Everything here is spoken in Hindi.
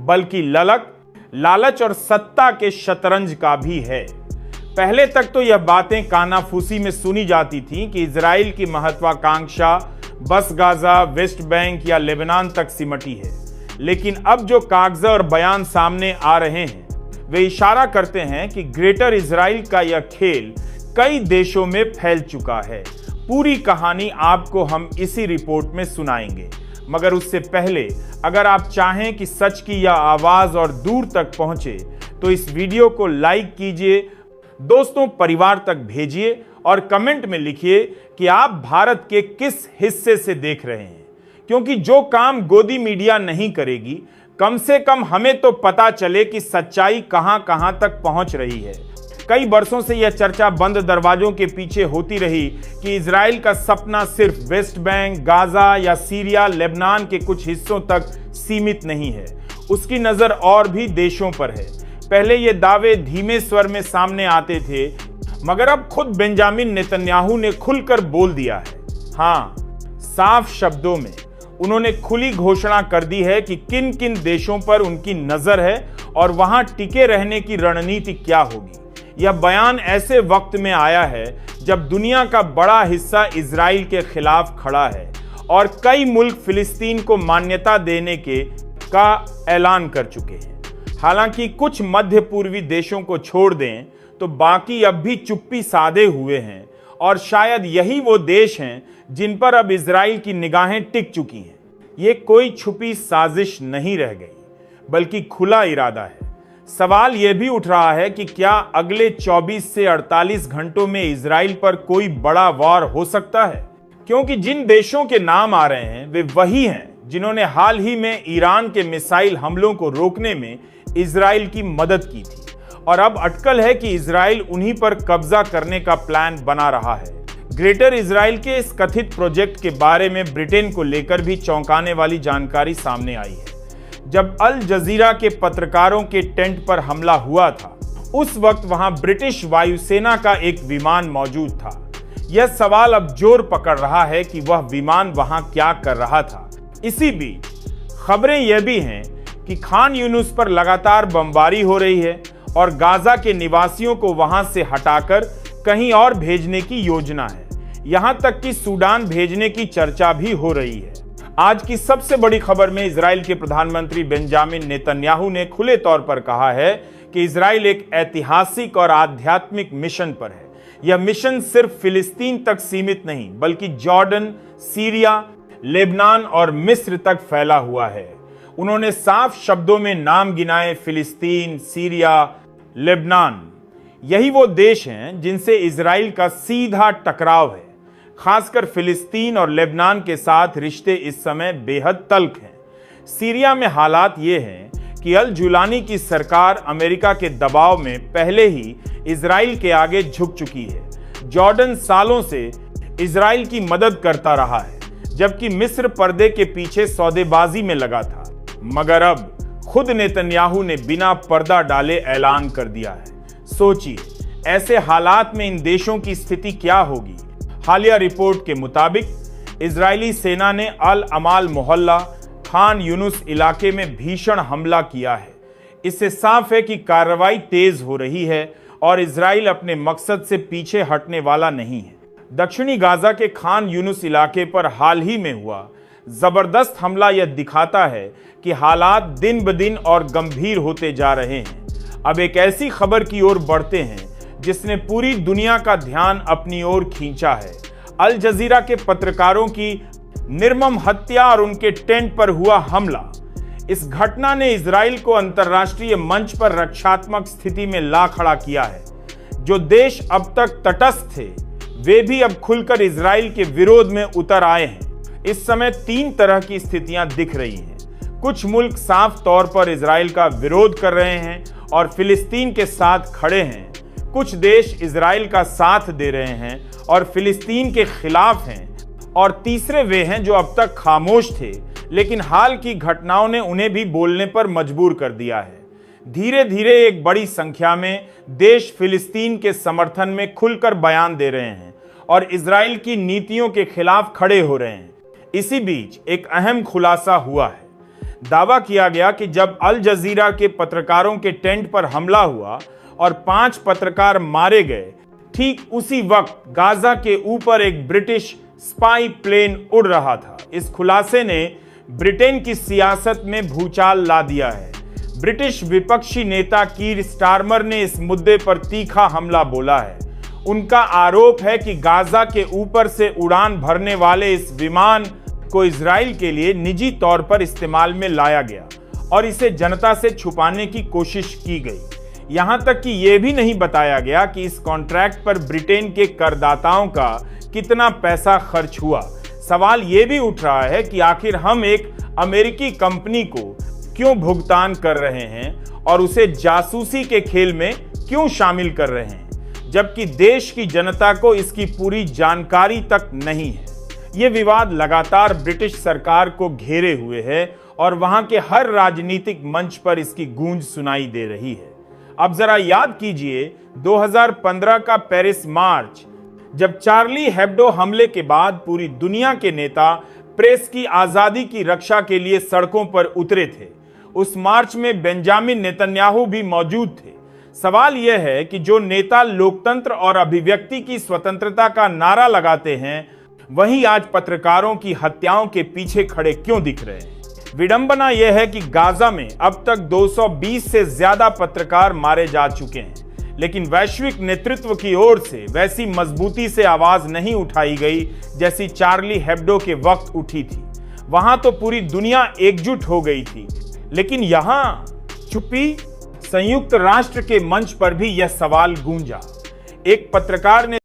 बल्कि लालच और सत्ता के शतरंज का भी है। पहले तक तो यह बातें कानाफूसी में सुनी जाती थीं कि इजराइल की महत्वाकांक्षा बस गाजा, वेस्ट बैंक या लेबनान तक सिमटी है, लेकिन अब जो कागज और बयान सामने आ रहे हैं वे इशारा करते हैं कि ग्रेटर इजराइल का यह खेल कई देशों में फैल चुका है। पूरी कहानी आपको हम इसी रिपोर्ट में सुनाएंगे, मगर उससे पहले अगर आप चाहें कि सच की यह आवाज और दूर तक पहुंचे तो इस वीडियो को लाइक कीजिए, दोस्तों परिवार तक भेजिए और कमेंट में लिखिए कि आप भारत के किस हिस्से से देख रहे हैं, क्योंकि जो काम गोदी मीडिया नहीं करेगी, कम से कम हमें तो पता चले कि सच्चाई कहां कहां तक पहुंच रही है। कई वर्षों से यह चर्चा बंद दरवाजों के पीछे होती रही कि इजराइल का सपना सिर्फ वेस्ट बैंक, गाजा या सीरिया, लेबनान के कुछ हिस्सों तक सीमित नहीं है, उसकी नजर और भी देशों पर है। पहले ये दावे धीमे स्वर में सामने आते थे, मगर अब खुद बेंजामिन नेतन्याहू ने खुलकर बोल दिया है। हाँ, साफ शब्दों में उन्होंने खुली घोषणा कर दी है कि किन किन देशों पर उनकी नजर है और वहां टिके रहने की रणनीति क्या होगी। यह बयान ऐसे वक्त में आया है जब दुनिया का बड़ा हिस्सा इजराइल के खिलाफ खड़ा है और कई मुल्क फिलिस्तीन को मान्यता देने का ऐलान कर चुके हैं। हालांकि कुछ मध्य पूर्वी देशों को छोड़ दें तो बाकी अब भी चुप्पी साधे हुए हैं और शायद यही वो देश हैं जिन पर अब इजराइल की निगाहें टिक चुकी हैं। ये कोई छुपी साजिश नहीं रह गई, बल्कि खुला इरादा है। सवाल यह भी उठ रहा है कि क्या अगले 24 से 48 घंटों में इजराइल पर कोई बड़ा वार हो सकता है, क्योंकि जिन देशों के नाम आ रहे हैं वे वही हैं जिन्होंने हाल ही में ईरान के मिसाइल हमलों को रोकने में इजराइल की मदद की थी, और अब अटकल है कि इजराइल उन्हीं पर कब्जा करने का प्लान बना रहा है। ग्रेटर इजराइल के इस कथित प्रोजेक्ट के बारे में ब्रिटेन को लेकर भी चौंकाने वाली जानकारी सामने आई है। जब अल जजीरा के पत्रकारों के टेंट पर हमला हुआ था, उस वक्त वहां ब्रिटिश वायुसेना का एक विमान मौजूद था। यह सवाल अब जोर पकड़ रहा है कि वह विमान वहां क्या कर रहा था। इसी बीच खबरें यह भी हैं कि खान यूनुस पर लगातार बमबारी हो रही है और गाजा के निवासियों को वहां से हटाकर कहीं और भेजने की योजना है। यहां तक कि सूडान भेजने की चर्चा भी हो रही है। आज की सबसे बड़ी खबर में इजराइल के प्रधानमंत्री बेंजामिन नेतन्याहू ने खुले तौर पर कहा है कि इजराइल एक ऐतिहासिक और आध्यात्मिक मिशन पर है। यह मिशन सिर्फ फिलिस्तीन तक सीमित नहीं, बल्कि जॉर्डन, सीरिया, लेबनान और मिस्र तक फैला हुआ है। उन्होंने साफ शब्दों में नाम गिनाए फिलिस्तीन, सीरिया, लेबनान। यही वो देश हैं जिनसे इजराइल का सीधा टकराव है। खासकर फिलिस्तीन और लेबनान के साथ रिश्ते इस समय बेहद तल्ख हैं। सीरिया में हालात ये हैं कि अल जुलानी की सरकार अमेरिका के दबाव में पहले ही इजराइल के आगे झुक चुकी है। जॉर्डन सालों से इजराइल की मदद करता रहा है, जबकि मिस्र पर्दे के पीछे सौदेबाजी में लगा था। मगर अब खुद नेतन्याहू ने बिना पर्दा डाले ऐलान कर दिया है। सोचिए, ऐसे हालात में इन देशों की स्थिति क्या होगी। हालिया रिपोर्ट के मुताबिक इजरायली सेना ने अल अमाल मोहल्ला, खान यूनुस इलाके में भीषण हमला किया है। इससे साफ है कि कार्रवाई तेज हो रही है और इजराइल अपने मकसद से पीछे हटने वाला नहीं है। दक्षिणी गाजा के खान यूनुस इलाके पर हाल ही में हुआ जबरदस्त हमला यह दिखाता है कि हालात दिन ब दिन और गंभीर होते जा रहे हैं। अब एक ऐसी खबर की ओर बढ़ते हैं जिसने पूरी दुनिया का ध्यान अपनी ओर खींचा है। अल जजीरा के पत्रकारों की निर्मम हत्या और उनके टेंट पर हुआ हमला। इस घटना ने इजराइल को अंतर्राष्ट्रीय मंच पर रक्षात्मक स्थिति में ला खड़ा किया है। जो देश अब तक तटस्थ थे वे भी अब खुलकर इजराइल के विरोध में उतर आए हैं। इस समय 3 तरह की स्थितियां दिख रही हैं। कुछ मुल्क साफ तौर पर इजराइल का विरोध कर रहे हैं और फिलिस्तीन के साथ खड़े हैं। कुछ देश इजराइल का साथ दे रहे हैं और फिलिस्तीन के खिलाफ हैं, और तीसरे वे हैं जो अब तक खामोश थे, लेकिन हाल की घटनाओं ने उन्हें भी बोलने पर मजबूर कर दिया है। धीरे धीरे एक बड़ी संख्या में देश फिलिस्तीन के समर्थन में खुलकर बयान दे रहे हैं और इजराइल की नीतियों के खिलाफ खड़े हो रहे हैं। इसी बीच एक अहम खुलासा हुआ है। दावा किया गया कि जब अल जजीरा के पत्रकारों के टेंट पर हमला हुआ और 5 पत्रकार मारे गए, ठीक उसी वक्त गाजा के ऊपर एक ब्रिटिश स्पाई प्लेन उड़ रहा था। इस खुलासे ने ब्रिटेन की सियासत में भूचाल ला दिया है। ब्रिटिश विपक्षी नेता कीर स्टारमर ने इस मुद्दे पर तीखा हमला बोला है। उनका आरोप है कि गाजा के ऊपर से उड़ान भरने वाले इस विमान को इजराइल के लिए निजी तौर पर इस्तेमाल में लाया गया और इसे जनता से छुपाने की कोशिश की गई। यहां तक कि यह भी नहीं बताया गया कि इस कॉन्ट्रैक्ट पर ब्रिटेन के करदाताओं का कितना पैसा खर्च हुआ। सवाल यह भी उठ रहा है कि आखिर हम एक अमेरिकी कंपनी को क्यों भुगतान कर रहे हैं और उसे जासूसी के खेल में क्यों शामिल कर रहे हैं, जबकि देश की जनता को इसकी पूरी जानकारी तक नहीं है। ये विवाद लगातार ब्रिटिश सरकार को घेरे हुए है और वहां के हर राजनीतिक मंच पर इसकी गूंज सुनाई दे रही है। अब जरा याद कीजिए 2015 का पेरिस मार्च, जब चार्ली हेब्डो हमले के बाद पूरी दुनिया के नेता प्रेस की आजादी की रक्षा के लिए सड़कों पर उतरे थे। उस मार्च में बेंजामिन नेतन्याहू भी मौजूद थे। सवाल यह है कि जो नेता लोकतंत्र और अभिव्यक्ति की स्वतंत्रता का नारा लगाते हैं, वहीं आज पत्रकारों की हत्याओं के पीछे खड़े क्यों दिख रहे हैं। विडंबना यह है कि गाजा में अब तक 220 से ज्यादा पत्रकार मारे जा चुके हैं, लेकिन वैश्विक नेतृत्व की ओर से वैसी मजबूती से आवाज नहीं उठाई गई जैसी चार्ली हेब्डो के वक्त उठी थी। वहां तो पूरी दुनिया एकजुट हो गई थी, लेकिन यहां चुप्पी। संयुक्त राष्ट्र के मंच पर भी यह सवाल गूंजा। एक पत्रकार ने